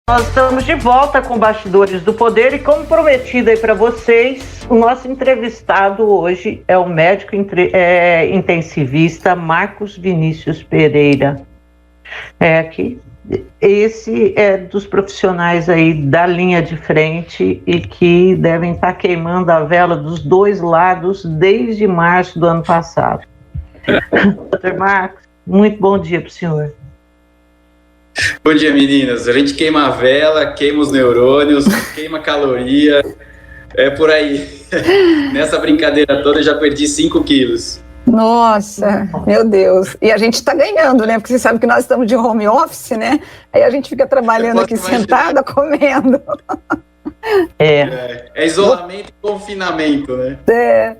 Nós estamos de volta com Bastidores do Poder e, como prometido aí para vocês, o nosso entrevistado hoje é o médico intensivista Marcos Vinícius Pereira. Esse é dos profissionais aí da linha de frente e que devem estar queimando a vela dos dois lados desde março do ano passado. Dr. Marcos, muito bom dia para o senhor. Bom dia, meninas. A gente queima a vela, queima os neurônios, queima caloria, é por aí. Nessa brincadeira toda eu já perdi 5 quilos. Nossa, meu Deus. E a gente está ganhando, né? Porque você sabe que nós estamos de home office, né? Aí a gente fica trabalhando aqui sentada, comendo. É isolamento e confinamento, né?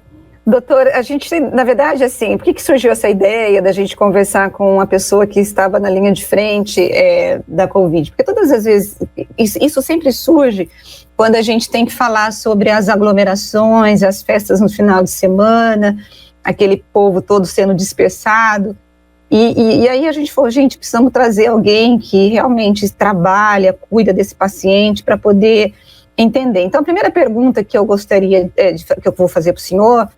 Doutor, a gente, na verdade, assim, por que surgiu essa ideia da gente conversar com uma pessoa que estava na linha de frente da Covid? Porque todas as vezes, isso sempre surge quando a gente tem que falar sobre as aglomerações, as festas no final de semana, aquele povo todo sendo dispersado. E aí a gente falou, gente, precisamos trazer alguém que realmente trabalha, cuida desse paciente para poder entender. Então, a primeira pergunta que eu gostaria, que eu vou fazer para o senhor,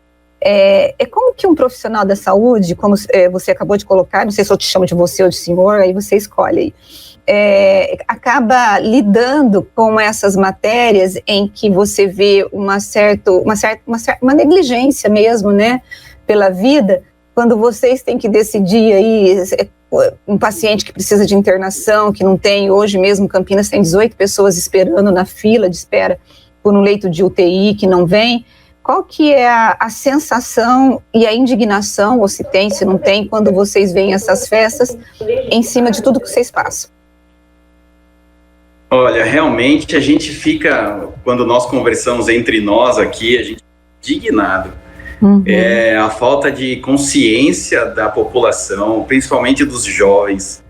é como que um profissional da saúde, como você acabou de colocar, não sei se eu te chamo de você ou de senhor, aí você escolhe aí, acaba lidando com essas matérias em que você vê uma negligência mesmo, né, pela vida, quando vocês têm que decidir aí, um paciente que precisa de internação, que não tem, hoje mesmo Campinas tem 18 pessoas esperando na fila de espera por um leito de UTI que não vem. Qual que é a sensação e a indignação, ou se tem, se não tem, quando vocês veem essas festas em cima de tudo que vocês passam? Olha, realmente a gente fica, quando nós conversamos entre nós aqui, a gente fica indignado. A falta de consciência da população, principalmente dos jovens,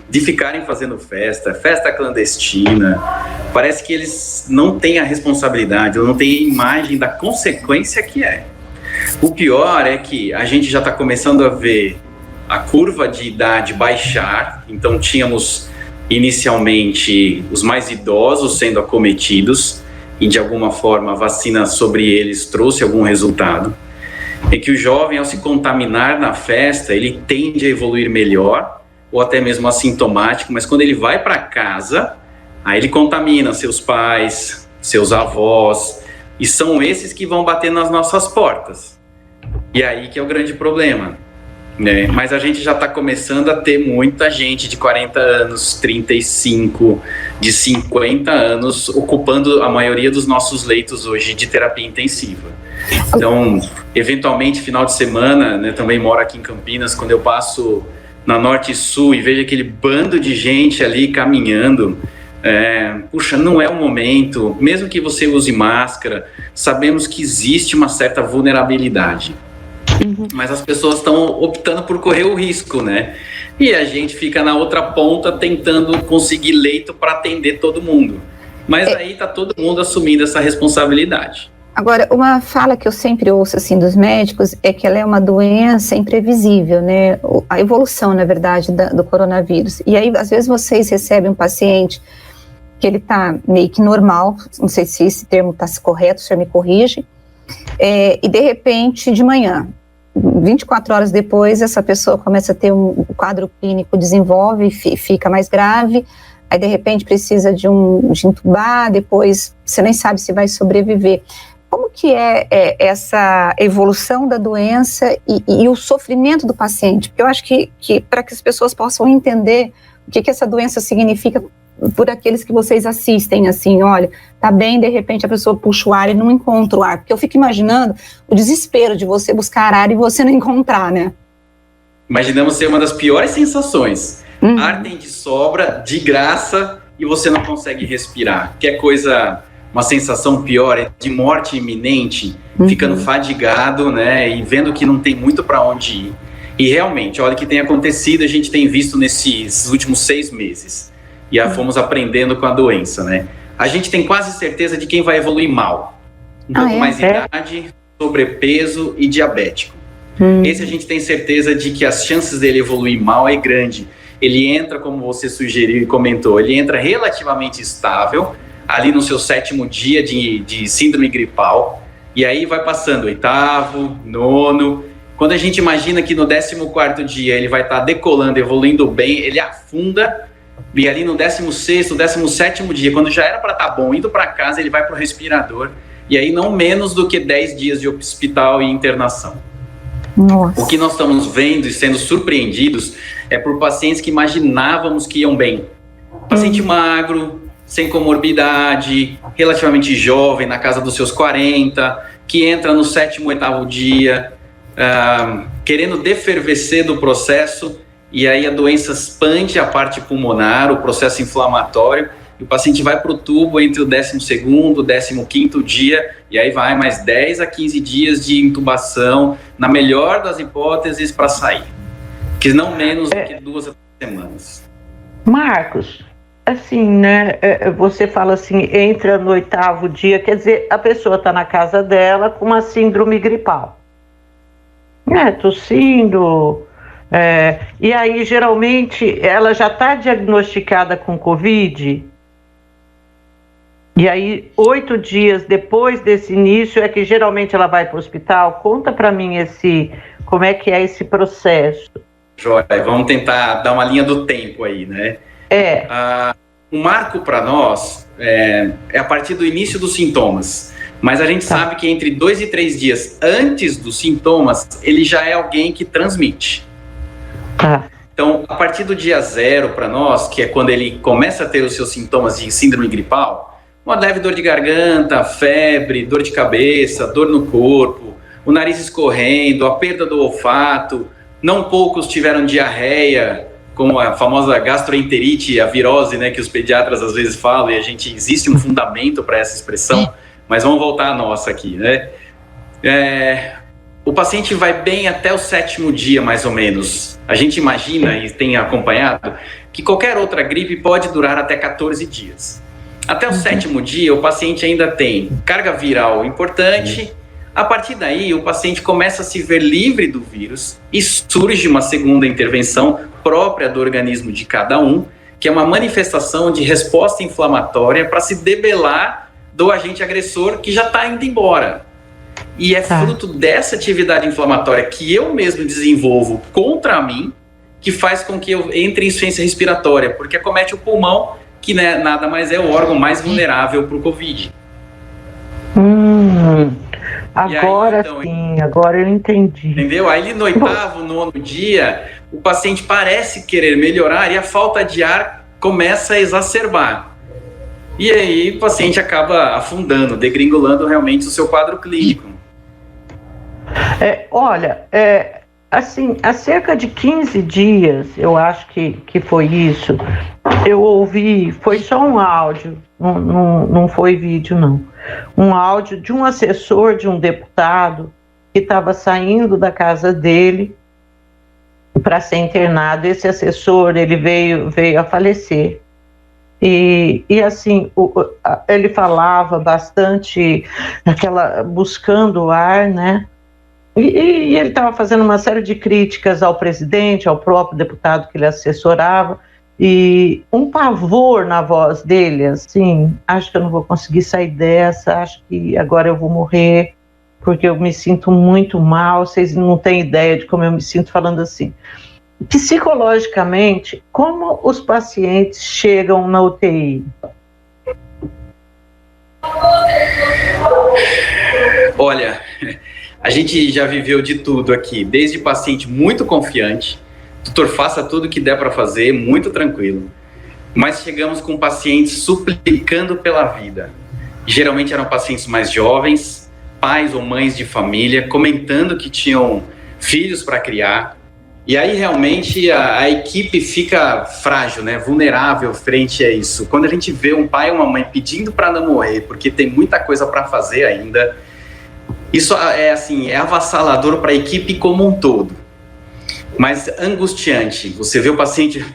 de ficarem fazendo festa clandestina. Parece que eles não têm a responsabilidade, não têm a imagem da consequência que é. O pior é que a gente já está começando a ver a curva de idade baixar. Então tínhamos inicialmente os mais idosos sendo acometidos e de alguma forma a vacina sobre eles trouxe algum resultado. É que o jovem, ao se contaminar na festa, ele tende a evoluir melhor ou até mesmo assintomático, mas quando ele vai para casa, aí ele contamina seus pais, seus avós, e são esses que vão bater nas nossas portas. E aí que é o grande problema, né? Mas a gente já está começando a ter muita gente de 40 anos, 35, de 50 anos, ocupando a maioria dos nossos leitos hoje de terapia intensiva. Então, eventualmente, final de semana, né, também moro aqui em Campinas, quando eu passo na Norte e Sul e vejo aquele bando de gente ali caminhando, puxa, não é o momento. Mesmo que você use máscara, sabemos que existe uma certa vulnerabilidade. Mas as pessoas estão optando por correr o risco, né? E a gente fica na outra ponta tentando conseguir leito para atender todo mundo. Mas aí está todo mundo assumindo essa responsabilidade. Agora, uma fala que eu sempre ouço assim dos médicos é que ela é uma doença imprevisível, né? A evolução, na verdade, do coronavírus. E aí, às vezes, vocês recebem um paciente que ele está meio que normal, não sei se esse termo está correto, o senhor me corrige, e de repente, de manhã, 24 horas depois, essa pessoa começa a ter um quadro clínico, desenvolve, fica mais grave, aí de repente precisa de entubar, depois você nem sabe se vai sobreviver. Como que é essa evolução da doença e o sofrimento do paciente? Porque eu acho que para que as pessoas possam entender o que essa doença significa por aqueles que vocês assistem, assim, olha, tá bem, de repente a pessoa puxa o ar e não encontra o ar, porque eu fico imaginando o desespero de você buscar ar e você não encontrar, né? Imaginamos ser uma das piores sensações. Ar tem de sobra, de graça, e você não consegue respirar. Que é coisa, uma sensação pior, é de morte iminente, ficando fadigado, né, e vendo que não tem muito para onde ir. E realmente, olha o que tem acontecido, a gente tem visto nesses últimos 6 meses. E fomos aprendendo com a doença, né? A gente tem quase certeza de quem vai evoluir mal. Um pouco mais de idade, sobrepeso e diabético. Esse a gente tem certeza de que as chances dele evoluir mal é grande. ele entra, como você sugeriu e comentou, ele entra relativamente estável, ali no seu 7º dia de síndrome gripal, e aí vai passando 8º, 9º, quando a gente imagina que no 14º dia ele vai estar decolando, evoluindo bem, ele afunda, e ali no 16º, 17º dia, quando já era para estar bom, indo para casa, ele vai para o respirador, e aí não menos do que 10 dias de hospital e internação. Nossa. O que nós estamos vendo e sendo surpreendidos é por pacientes que imaginávamos que iam bem. Paciente magro, sem comorbidade, relativamente jovem, na casa dos seus 40, que entra no 7º, 8º dia, querendo defervescer do processo, e aí a doença expande a parte pulmonar, o processo inflamatório, e o paciente vai para o tubo entre o 12º e 15º dia, e aí vai mais 10 a 15 dias de intubação, na melhor das hipóteses, para sair. Que não menos do que 2 a 3 semanas. Marcos, assim, né, você fala assim, entra no 8º dia, quer dizer, a pessoa está na casa dela com uma síndrome gripal. Tossindo, e aí geralmente ela já está diagnosticada com Covid, e aí 8 dias depois desse início é que geralmente ela vai para o hospital. Conta para mim como é que é esse processo. Joia, vamos tentar dar uma linha do tempo aí, né? O marco para nós é a partir do início dos sintomas, mas a gente sabe que entre 2 e 3 dias antes dos sintomas, ele já é alguém que transmite. Então, a partir do dia 0 para nós, que é quando ele começa a ter os seus sintomas de síndrome gripal, uma leve dor de garganta, febre, dor de cabeça, dor no corpo, o nariz escorrendo, a perda do olfato, não poucos tiveram diarreia, como a famosa gastroenterite, a virose, né, que os pediatras às vezes falam, e existe um fundamento para essa expressão, mas vamos voltar à nossa aqui, né? O paciente vai bem até o 7º dia, mais ou menos. A gente imagina, e tem acompanhado, que qualquer outra gripe pode durar até 14 dias. Até o 7º dia, o paciente ainda tem carga viral importante. A partir daí, o paciente começa a se ver livre do vírus e surge uma segunda intervenção própria do organismo de cada um, que é uma manifestação de resposta inflamatória para se debelar do agente agressor que já está indo embora. E é fruto dessa atividade inflamatória que eu mesmo desenvolvo contra mim que faz com que eu entre em insuficiência respiratória, porque acomete o pulmão, que nada mais é o órgão mais vulnerável para o Covid. Agora aí, então, sim, agora eu entendi. Entendeu? Aí no 8º, 9º dia, o paciente parece querer melhorar e a falta de ar começa a exacerbar. E aí o paciente acaba afundando, degringolando realmente o seu quadro clínico. Assim, há cerca de 15 dias, eu acho que foi isso, eu ouvi, foi só um áudio, não foi vídeo não, um áudio de um assessor de um deputado que estava saindo da casa dele para ser internado. Esse assessor, ele veio a falecer. E assim, ele falava bastante, buscando o ar, né? E ele estava fazendo uma série de críticas ao presidente, ao próprio deputado que ele assessorava, e um pavor na voz dele, assim, acho que eu não vou conseguir sair dessa, acho que agora eu vou morrer, porque eu me sinto muito mal, vocês não têm ideia de como eu me sinto falando assim. Psicologicamente, como os pacientes chegam na UTI? Olha, a gente já viveu de tudo aqui, desde paciente muito confiante, doutor, faça tudo o que der para fazer, muito tranquilo. Mas chegamos com pacientes suplicando pela vida. Geralmente eram pacientes mais jovens, pais ou mães de família, comentando que tinham filhos para criar. E aí realmente a equipe fica frágil, né? Vulnerável frente a isso. Quando a gente vê um pai ou uma mãe pedindo para não morrer, porque tem muita coisa para fazer ainda, isso é avassalador para a equipe como um todo. Mas angustiante, você vê o paciente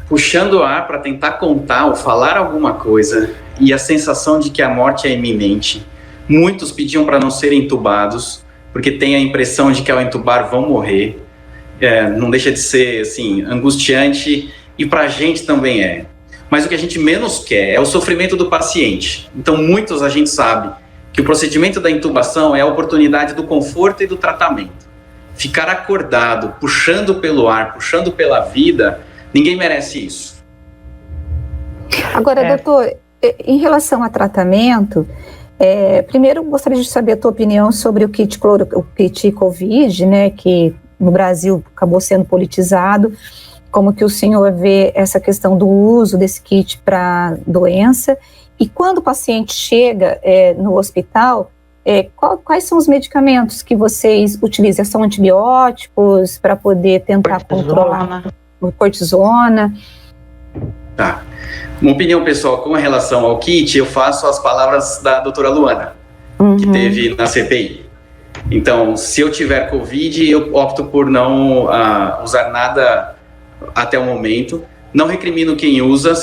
puxando o ar para tentar contar ou falar alguma coisa e a sensação de que a morte é iminente. Muitos pediam para não serem entubados, porque tem a impressão de que ao entubar vão morrer. Não deixa de ser assim, angustiante e para a gente também é. Mas o que a gente menos quer é o sofrimento do paciente. Então, muitos a gente sabe que o procedimento da intubação é a oportunidade do conforto e do tratamento. Ficar acordado, puxando pelo ar, puxando pela vida, ninguém merece isso. Agora, doutor, em relação a tratamento, primeiro gostaria de saber a tua opinião sobre o kit Covid, né, que no Brasil acabou sendo politizado. Como que o senhor vê essa questão do uso desse kit para doença? E quando o paciente chega no hospital, quais são os medicamentos que vocês utilizam? São antibióticos para poder tentar controlar a cortisona? Tá. Uma opinião pessoal com relação ao kit, eu faço as palavras da doutora Luana, que teve na CPI. Então, se eu tiver Covid, eu opto por não usar nada até o momento. Não recrimino quem usa.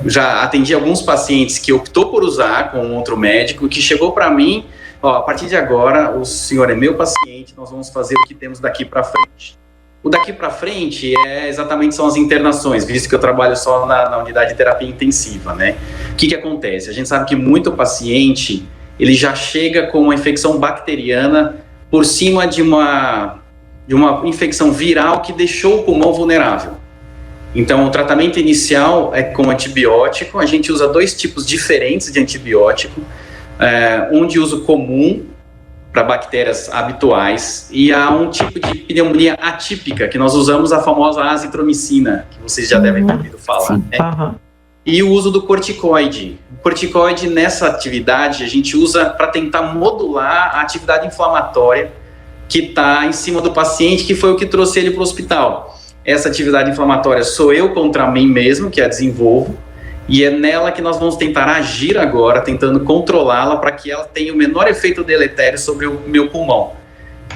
Já atendi alguns pacientes que optou por usar com outro médico, que chegou para mim, a partir de agora, o senhor é meu paciente, nós vamos fazer o que temos daqui para frente. O daqui para frente são as internações, visto que eu trabalho só na unidade de terapia intensiva, né? O que acontece? A gente sabe que muito paciente, ele já chega com uma infecção bacteriana por cima de uma infecção viral que deixou o pulmão vulnerável. Então, o tratamento inicial é com antibiótico. A gente usa 2 tipos diferentes de antibiótico, um de uso comum para bactérias habituais, e há um tipo de pneumonia atípica, que nós usamos a famosa azitromicina, que vocês já devem ter ouvido falar. Né? E o uso do corticoide. O corticoide, nessa atividade, a gente usa para tentar modular a atividade inflamatória que está em cima do paciente, que foi o que trouxe ele para o hospital. Essa atividade inflamatória sou eu contra mim mesmo, que a desenvolvo, e é nela que nós vamos tentar agir agora, tentando controlá-la para que ela tenha o menor efeito deletério sobre o meu pulmão.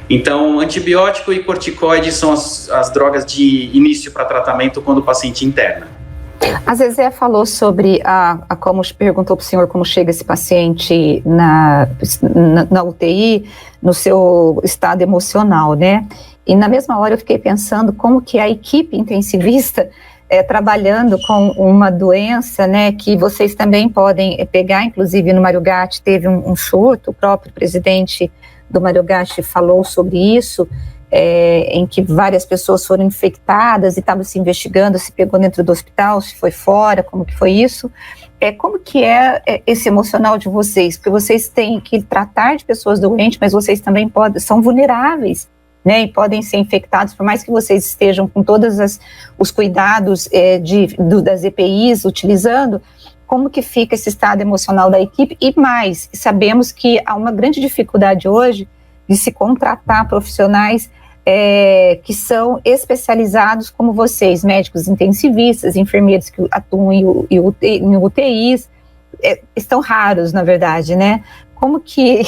Então, antibiótico e corticoide são as drogas de início para tratamento quando o paciente interna. A Zezé falou sobre como perguntou para o senhor como chega esse paciente na UTI, no seu estado emocional, né? E na mesma hora eu fiquei pensando como que a equipe intensivista trabalhando com uma doença, né, que vocês também podem pegar, inclusive no Mário Gatti teve um surto, o próprio presidente do Mário Gatti falou sobre isso, em que várias pessoas foram infectadas e estavam se investigando se pegou dentro do hospital, se foi fora, como que foi isso. Como que é esse emocional de vocês? Porque vocês têm que tratar de pessoas doentes, mas vocês também são vulneráveis, né, e podem ser infectados, por mais que vocês estejam com todos os cuidados das EPIs utilizando. Como que fica esse estado emocional da equipe? E mais, sabemos que há uma grande dificuldade hoje de se contratar profissionais que são especializados como vocês, médicos intensivistas, enfermeiros que atuam em UTIs, estão raros, na verdade, né? Como que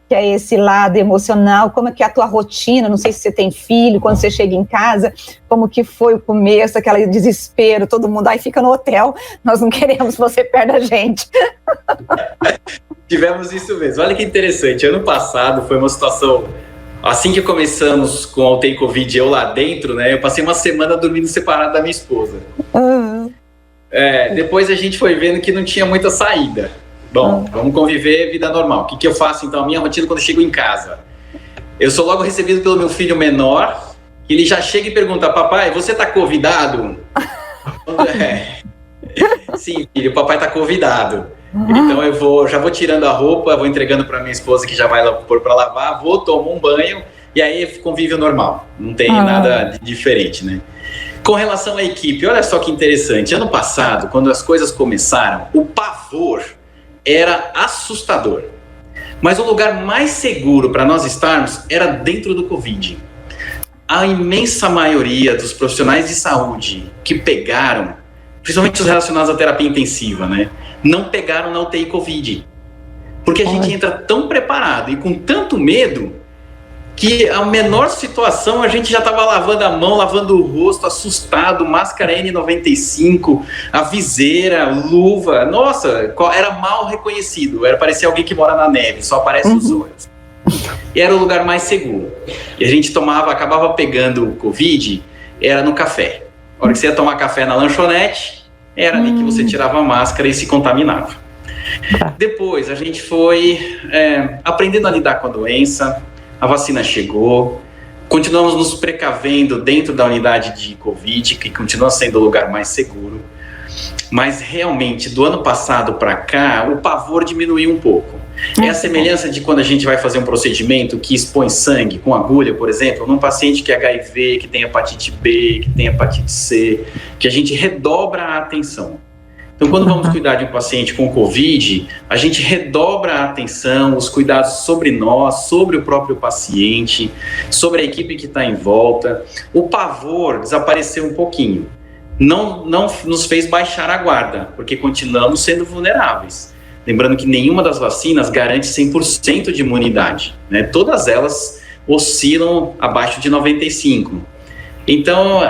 é esse lado emocional, como é que é a tua rotina, não sei se você tem filho, quando você chega em casa, como que foi o começo, aquele desespero, todo mundo aí fica no hotel, nós não queremos você perto da gente. Tivemos isso mesmo, olha que interessante, ano passado foi uma situação, assim que começamos com a UTI Covid, eu lá dentro, né, eu passei uma semana dormindo separado da minha esposa. Depois a gente foi vendo que não tinha muita saída. Bom, vamos conviver, vida normal. O que eu faço, então? A minha rotina quando eu chego em casa. Eu sou logo recebido pelo meu filho menor, ele já chega e pergunta, papai, você tá convidado? Sim, filho, o papai tá convidado. Então eu já vou tirando a roupa, vou entregando para minha esposa que já vai pôr para lavar, tomo um banho e aí convívio normal. Não tem nada de diferente, né? Com relação à equipe, olha só que interessante. Ano passado, quando as coisas começaram, o pavor era assustador. Mas o lugar mais seguro para nós estarmos era dentro do Covid. A imensa maioria dos profissionais de saúde que pegaram, principalmente os relacionados à terapia intensiva, né, não pegaram na UTI Covid. Porque a gente entra tão preparado e com tanto medo que a menor situação a gente já estava lavando a mão, lavando o rosto, assustado, máscara N95, a viseira, luva, nossa, era mal reconhecido, parecia alguém que mora na neve, só aparece os olhos. E era o lugar mais seguro. E a gente acabava pegando o Covid, era no café. A hora que você ia tomar café na lanchonete, era ali que você tirava a máscara e se contaminava. Depois, a gente foi aprendendo a lidar com a doença, a vacina chegou, continuamos nos precavendo dentro da unidade de Covid, que continua sendo o lugar mais seguro, mas realmente, do ano passado para cá, o pavor diminuiu um pouco. É a semelhança de quando a gente vai fazer um procedimento que expõe sangue com agulha, por exemplo, num paciente que é HIV, que tem hepatite B, que tem hepatite C, que a gente redobra a atenção. Então, quando vamos cuidar de um paciente com Covid, a gente redobra a atenção, os cuidados sobre nós, sobre o próprio paciente, sobre a equipe que está em volta. O pavor desapareceu um pouquinho. Não nos fez baixar a guarda, porque continuamos sendo vulneráveis. Lembrando que nenhuma das vacinas garante 100% de imunidade, né? Todas elas oscilam abaixo de 95%. Então,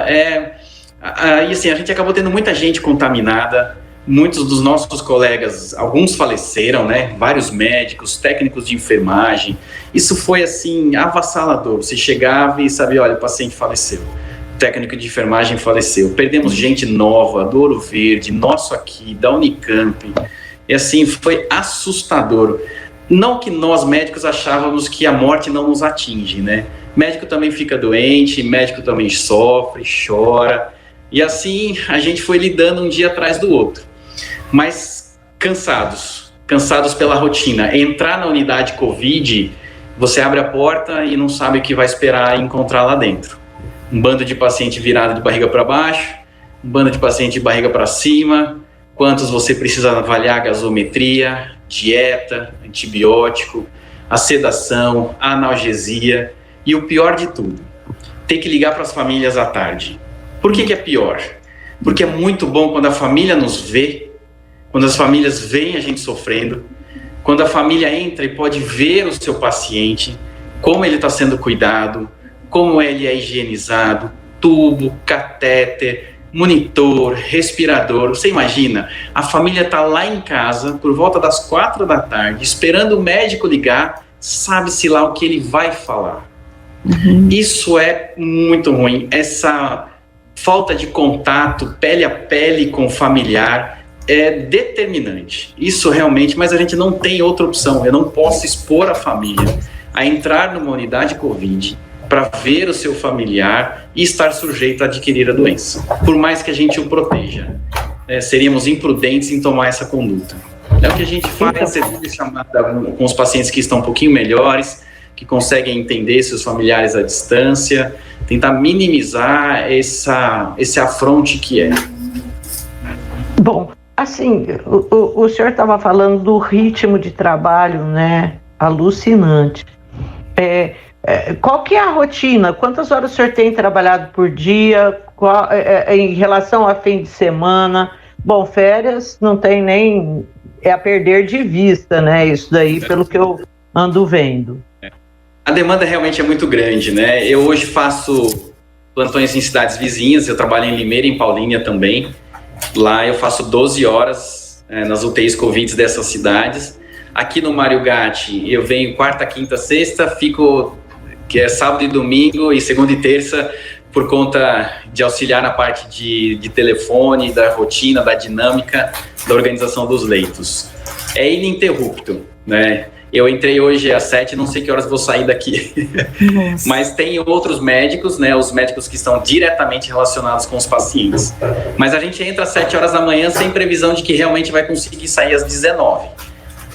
assim, a gente acabou tendo muita gente contaminada, muitos dos nossos colegas, alguns faleceram, né? Vários médicos, técnicos de enfermagem. Isso foi, assim, avassalador. Você chegava e sabia, olha, o paciente faleceu. O técnico de enfermagem faleceu. Perdemos gente nova, do Ouro Verde, nosso aqui, da Unicamp. E assim, foi assustador. Não que nós médicos achávamos que a morte não nos atinge, né? Médico também fica doente, médico também sofre, chora. E assim, a gente foi lidando um dia atrás do outro. Mas cansados pela rotina. Entrar na unidade Covid, você abre a porta e não sabe o que vai esperar e encontrar lá dentro. Um bando de paciente virado de barriga para baixo, um bando de paciente de barriga para cima. Quantos você precisa avaliar gasometria, dieta, antibiótico, a sedação, a analgesia e o pior de tudo, ter que ligar para as famílias à tarde. Por que é pior? Porque é muito bom quando a família nos vê, quando as famílias veem a gente sofrendo, quando a família entra e pode ver o seu paciente, como ele está sendo cuidado, como ele é higienizado, tubo, catéter, monitor, respirador. Você imagina, a família está lá em casa por volta das 4 da tarde, esperando o médico ligar, sabe-se lá o que ele vai falar. Isso é muito ruim. Essa falta de contato, pele a pele com o familiar, é determinante. Isso realmente, mas a gente não tem outra opção. Eu não posso expor a família a entrar numa unidade Covid para ver o seu familiar e estar sujeito a adquirir a doença. Por mais que a gente o proteja, seríamos imprudentes em tomar essa conduta. É o que a gente faz, é chamada com os pacientes que estão um pouquinho melhores, que conseguem entender seus familiares à distância, tentar minimizar esse afronte que é. Bom, assim, o senhor estava falando do ritmo de trabalho, né, alucinante. Qual que é a rotina? Quantas horas o senhor tem trabalhado por dia? Em relação a fim de semana? Bom, férias não tem nem... É a perder de vista, né? Isso daí, pelo que eu ando vendo. A demanda realmente é muito grande, né? Eu hoje faço plantões em cidades vizinhas, eu trabalho em Limeira e em Paulínia também. Lá eu faço 12 horas nas UTIs Covid dessas cidades. Aqui no Mário Gatti, eu venho quarta, quinta, sexta, fico... que é sábado e domingo, e segunda e terça, por conta de auxiliar na parte de telefone, da rotina, da dinâmica, da organização dos leitos. É ininterrupto, né? Eu entrei hoje às 7, não sei que horas vou sair daqui. Mas tem outros médicos, né? Os médicos que estão diretamente relacionados com os pacientes. Mas a gente entra às 7 horas da manhã sem previsão de que realmente vai conseguir sair às 19.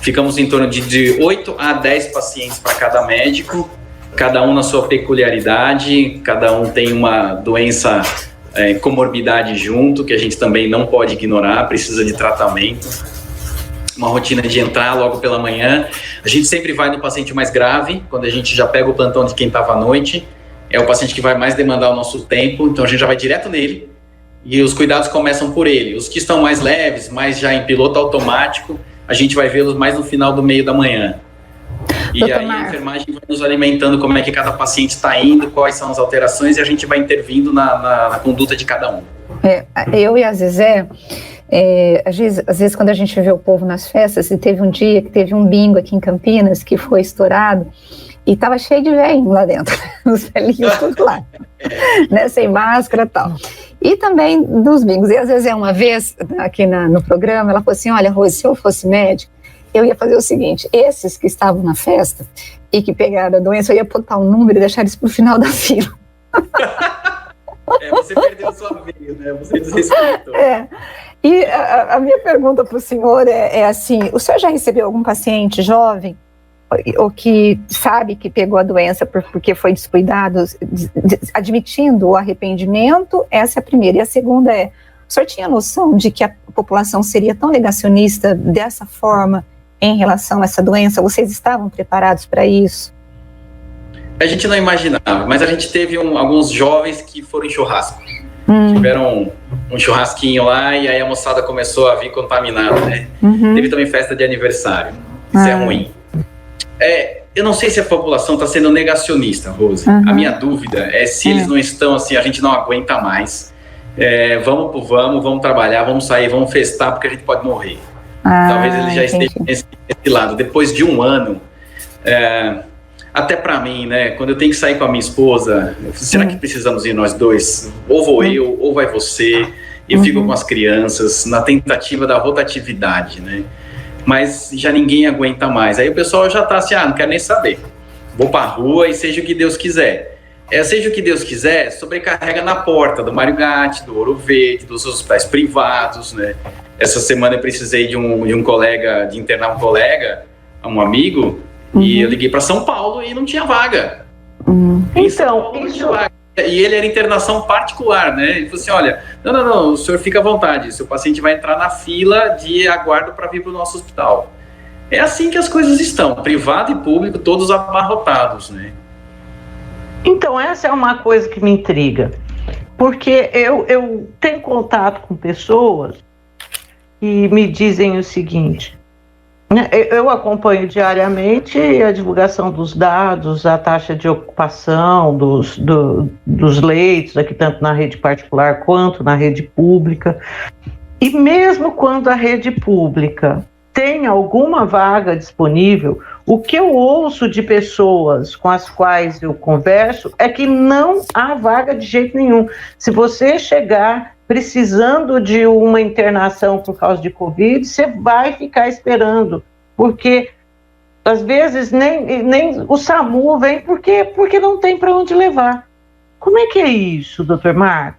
Ficamos em torno de 8 a 10 pacientes para cada médico, cada um na sua peculiaridade, cada um tem uma doença, comorbidade junto, que a gente também não pode ignorar, precisa de tratamento. Uma rotina de entrar logo pela manhã. A gente sempre vai no paciente mais grave, quando a gente já pega o plantão de quem estava à noite, é o paciente que vai mais demandar o nosso tempo, então a gente já vai direto nele, e os cuidados começam por ele. Os que estão mais leves, mais já em piloto automático, a gente vai vê-los mais no final do meio da manhã. E aí a enfermagem vai nos alimentando como é que cada paciente está indo, quais são as alterações, e a gente vai intervindo na conduta de cada um. Eu e a Zezé, às vezes quando a gente vê o povo nas festas, e teve um dia que teve um bingo aqui em Campinas, que foi estourado, E tava cheio de velhinho lá dentro, os velhinhos tudo lá, né, sem máscara e tal. E também dos bingos. E às vezes uma vez, aqui no programa, ela falou assim, olha, Rose, se eu fosse médico, eu ia fazer o seguinte, esses que estavam na festa e que pegaram a doença, eu ia botar um número e deixar eles pro final da fila. Você perdeu a sua vez, né? Você desrespeitou. E a minha pergunta para o senhor é assim, o senhor já recebeu algum paciente jovem ou que sabe que pegou a doença porque foi descuidado, admitindo o arrependimento? Essa é a primeira. E a segunda o senhor tinha noção de que a população seria tão negacionista dessa forma em relação a essa doença? Vocês estavam preparados para isso? A gente não imaginava, mas a gente teve alguns jovens que foram em churrasco. Tiveram um churrasquinho lá e aí a moçada começou a vir contaminada, né? Teve também festa de aniversário. Isso é ruim. Eu não sei se a população está sendo negacionista, Rose. A minha dúvida é se eles não estão assim, a gente não aguenta mais. Vamos trabalhar, vamos sair, vamos festar, porque a gente pode morrer. Talvez eles já estejam nesse lado. Depois de um ano, até para mim, né, quando eu tenho que sair com a minha esposa, será que precisamos ir nós dois? Ou vou eu, ou vai você, e eu fico com as crianças, na tentativa da rotatividade, né? Mas já ninguém aguenta mais. Aí o pessoal já tá assim, não quero nem saber. Vou pra rua e seja o que Deus quiser. Seja o que Deus quiser, sobrecarrega na porta do Mário Gatti, do Ouro Verde, dos hospitais privados, né? Essa semana eu precisei de internar um colega, um amigo, e eu liguei para São Paulo e não tinha vaga. Então, E ele era internação particular, né? Ele falou assim, olha, não, o senhor fica à vontade, seu paciente vai entrar na fila de aguardo para vir para o nosso hospital. É assim que as coisas estão, privado e público, todos abarrotados, né? Então, essa é uma coisa que me intriga, porque eu tenho contato com pessoas que me dizem o seguinte, eu acompanho diariamente a divulgação dos dados, a taxa de ocupação dos leitos, aqui tanto na rede particular quanto na rede pública. E mesmo quando a rede pública tem alguma vaga disponível, o que eu ouço de pessoas com as quais eu converso é que não há vaga de jeito nenhum. Se você chegar precisando de uma internação por causa de Covid, você vai ficar esperando, porque às vezes nem o SAMU vem porque não tem para onde levar. Como é que é isso, doutor Marco?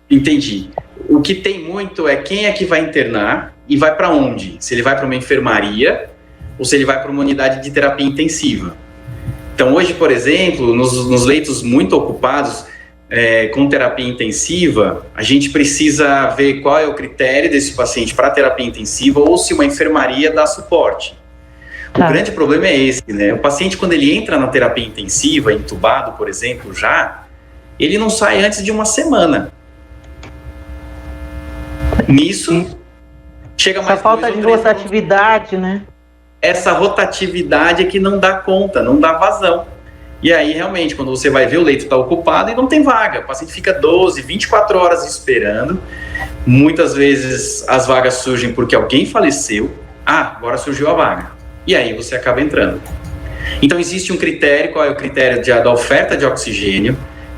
Entendi. O que tem muito é quem é que vai internar e vai para onde? Se ele vai para uma enfermaria ou se ele vai para uma unidade de terapia intensiva. Então hoje, por exemplo, nos leitos muito ocupados, com terapia intensiva, a gente precisa ver qual é o critério desse paciente para terapia intensiva ou se uma enfermaria dá suporte. O grande problema é esse, né? O paciente, quando ele entra na terapia intensiva, entubado, por exemplo, ele não sai antes de uma semana. Nisso, chega mais... Essa falta de rotatividade, né? Essa rotatividade é que não dá conta, não dá vazão. E aí, realmente, quando você vai ver, o leito está ocupado e não tem vaga. O paciente fica 12, 24 horas esperando. Muitas vezes as vagas surgem porque alguém faleceu. Agora surgiu a vaga. E aí você acaba entrando. Então, existe um critério. Qual é o critério da oferta de oxigênio?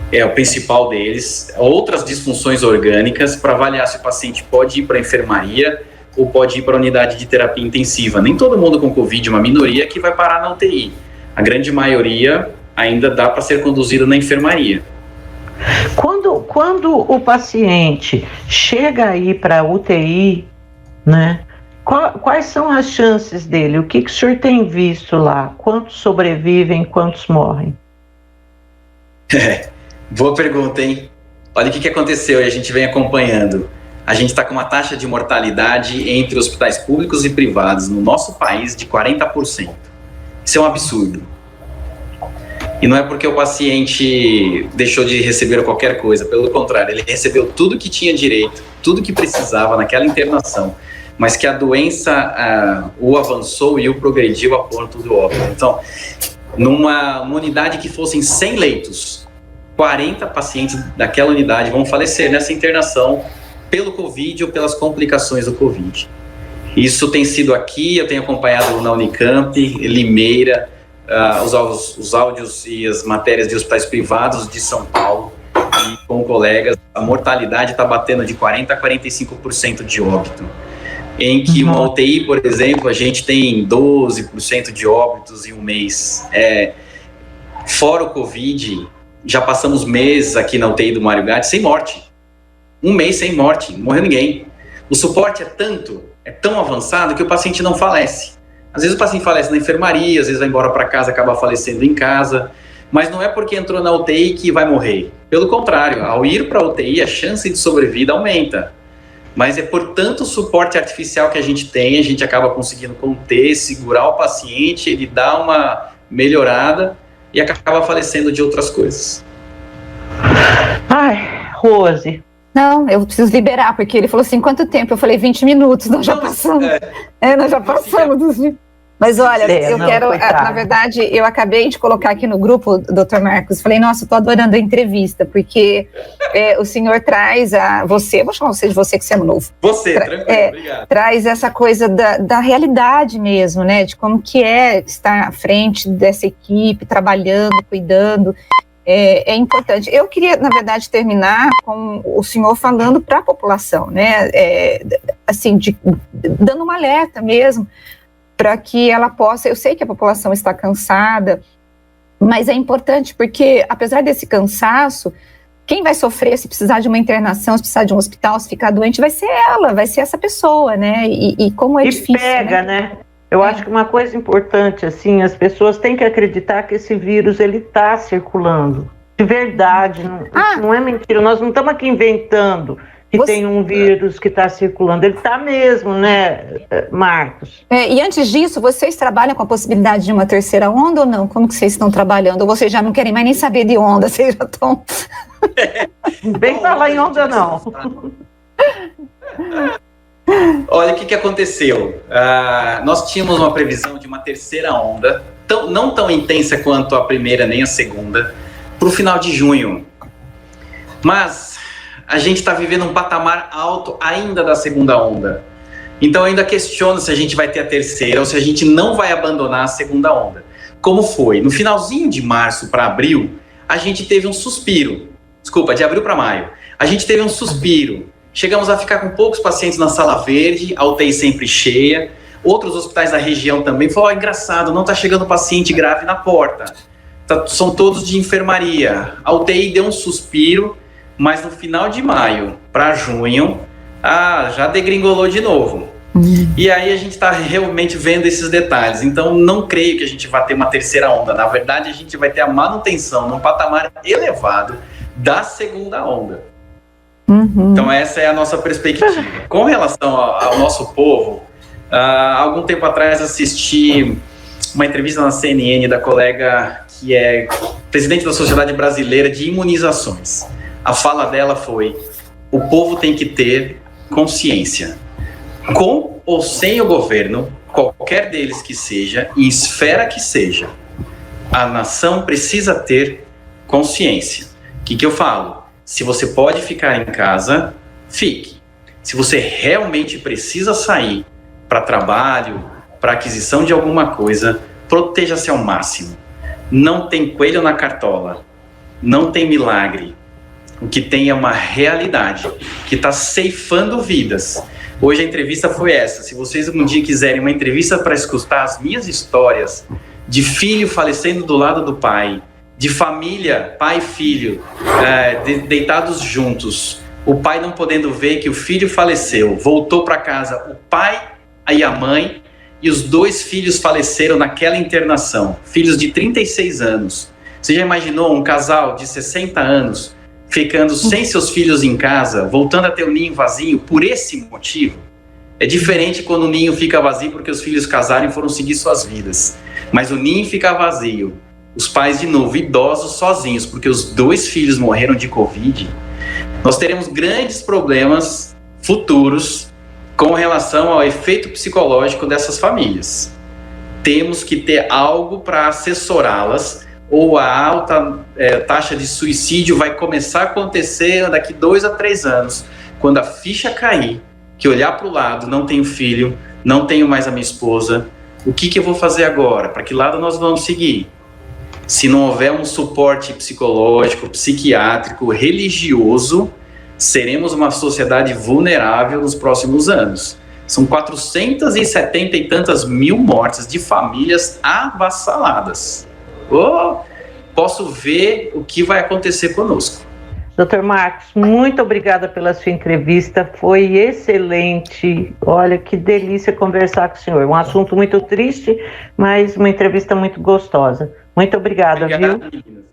É o principal deles. Outras disfunções orgânicas para avaliar se o paciente pode ir para a enfermaria ou pode ir para a unidade de terapia intensiva. Nem todo mundo com Covid, uma minoria, que vai parar na UTI. A grande maioria ainda dá para ser conduzido na enfermaria. Quando o paciente chega aí para a UTI, né, quais são as chances dele? O que o senhor tem visto lá? Quantos sobrevivem, quantos morrem? Boa pergunta, hein? Olha o que aconteceu e a gente vem acompanhando. A gente está com uma taxa de mortalidade entre hospitais públicos e privados no nosso país de 40%. Isso é um absurdo. E não é porque o paciente deixou de receber qualquer coisa, pelo contrário, ele recebeu tudo que tinha direito, tudo que precisava naquela internação, mas que a doença o avançou e o progrediu a ponto do óbito. Então, numa unidade que fossem 100 leitos, 40 pacientes daquela unidade vão falecer nessa internação pelo Covid ou pelas complicações do Covid. Isso tem sido aqui, eu tenho acompanhado na Unicamp, Limeira, os áudios e as matérias de hospitais privados de São Paulo e com colegas, a mortalidade está batendo de 40% a 45% de óbito. Em que uma UTI, por exemplo, a gente tem 12% de óbitos em um mês. Fora o Covid, já passamos meses aqui na UTI do Mário Gatti sem morte. Um mês sem morte, não morreu ninguém. O suporte é tão avançado que o paciente não falece. Às vezes o paciente falece na enfermaria, às vezes vai embora para casa, acaba falecendo em casa, mas não é porque entrou na UTI que vai morrer. Pelo contrário, ao ir para a UTI, a chance de sobrevida aumenta. Mas é por tanto suporte artificial que a gente acaba conseguindo conter, segurar o paciente, ele dá uma melhorada e acaba falecendo de outras coisas. Ai, Rose... Não, eu preciso liberar, porque ele falou assim, quanto tempo? Eu falei, 20 minutos, nós já passamos. Nós já passamos dos 20. Mas olha, na verdade, eu acabei de colocar aqui no grupo, Dr. Marcos, falei, nossa, eu tô adorando a entrevista, porque o senhor traz vou chamar você de você que você é novo. Tranquilo, obrigado. Traz essa coisa da realidade mesmo, né, de como que é estar à frente dessa equipe, trabalhando, cuidando. É importante. Eu queria, na verdade, terminar com o senhor falando para a população, né, assim, dando um alerta mesmo, para que ela possa, eu sei que a população está cansada, mas é importante porque, apesar desse cansaço, quem vai sofrer se precisar de uma internação, se precisar de um hospital, se ficar doente, vai ser ela, vai ser essa pessoa, né, e como é difícil. E pega, né? Eu acho que uma coisa importante, assim, as pessoas têm que acreditar que esse vírus, ele está circulando, de verdade, não é mentira, nós não estamos aqui inventando que tem um vírus que está circulando, ele está mesmo, né, Marcos? E antes disso, vocês trabalham com a possibilidade de uma terceira onda ou não? Como que vocês estão trabalhando? Ou vocês já não querem mais nem saber de onda, vocês já estão... Bem falar em onda, não. Olha o que aconteceu. Nós tínhamos uma previsão de uma terceira onda, não tão intensa quanto a primeira nem a segunda, para o final de junho. Mas a gente está vivendo um patamar alto ainda da segunda onda. Então eu ainda questiono se a gente vai ter a terceira ou se a gente não vai abandonar a segunda onda. Como foi? No finalzinho de março para abril, a gente teve um suspiro. Desculpa, de abril para maio. A gente teve um suspiro. Chegamos a ficar com poucos pacientes na sala verde, a UTI sempre cheia. Outros hospitais da região também falaram, engraçado, não está chegando paciente grave na porta. São todos de enfermaria. A UTI deu um suspiro, mas no final de maio para junho, já degringolou de novo. E aí a gente está realmente vendo esses detalhes. Então não creio que a gente vai ter uma terceira onda. Na verdade, a gente vai ter a manutenção num patamar elevado da segunda onda. Então essa é a nossa perspectiva. Com relação ao nosso povo, algum tempo atrás assisti uma entrevista na CNN da colega que é presidente da Sociedade Brasileira de Imunizações. A fala dela foi: o povo tem que ter consciência. Com ou sem o governo, qualquer deles que seja, em esfera que seja, a nação precisa ter consciência. O que eu falo? Se você pode ficar em casa, fique. Se você realmente precisa sair para trabalho, para aquisição de alguma coisa, proteja-se ao máximo. Não tem coelho na cartola, não tem milagre. O que tem é uma realidade que está ceifando vidas. Hoje a entrevista foi essa. Se vocês um dia quiserem uma entrevista para escutar as minhas histórias de filho falecendo do lado do pai, de família, pai e filho, deitados juntos, o pai não podendo ver que o filho faleceu, voltou para casa, o pai e a mãe, e os 2 filhos faleceram naquela internação, filhos de 36 anos. Você já imaginou um casal de 60 anos ficando sem seus filhos em casa, voltando a ter o ninho vazio por esse motivo? É diferente quando o ninho fica vazio porque os filhos casaram e foram seguir suas vidas. Mas o ninho fica vazio, os pais de novo idosos sozinhos, porque os 2 filhos morreram de Covid. Nós teremos grandes problemas futuros com relação ao efeito psicológico dessas famílias. Temos que ter algo para assessorá-las, ou a alta taxa de suicídio vai começar a acontecer daqui 2 a 3 anos, quando a ficha cair, que olhar para o lado, não tenho filho, não tenho mais a minha esposa, O que eu vou fazer agora? Para que lado nós vamos seguir? Se não houver um suporte psicológico, psiquiátrico, religioso, seremos uma sociedade vulnerável nos próximos anos. São 470 e tantas mil mortes de famílias avassaladas. Posso ver o que vai acontecer conosco. Dr. Marcos, muito obrigada pela sua entrevista, foi excelente. Olha, que delícia conversar com o senhor. Um assunto muito triste, mas uma entrevista muito gostosa. Muito obrigada, viu? Meninas.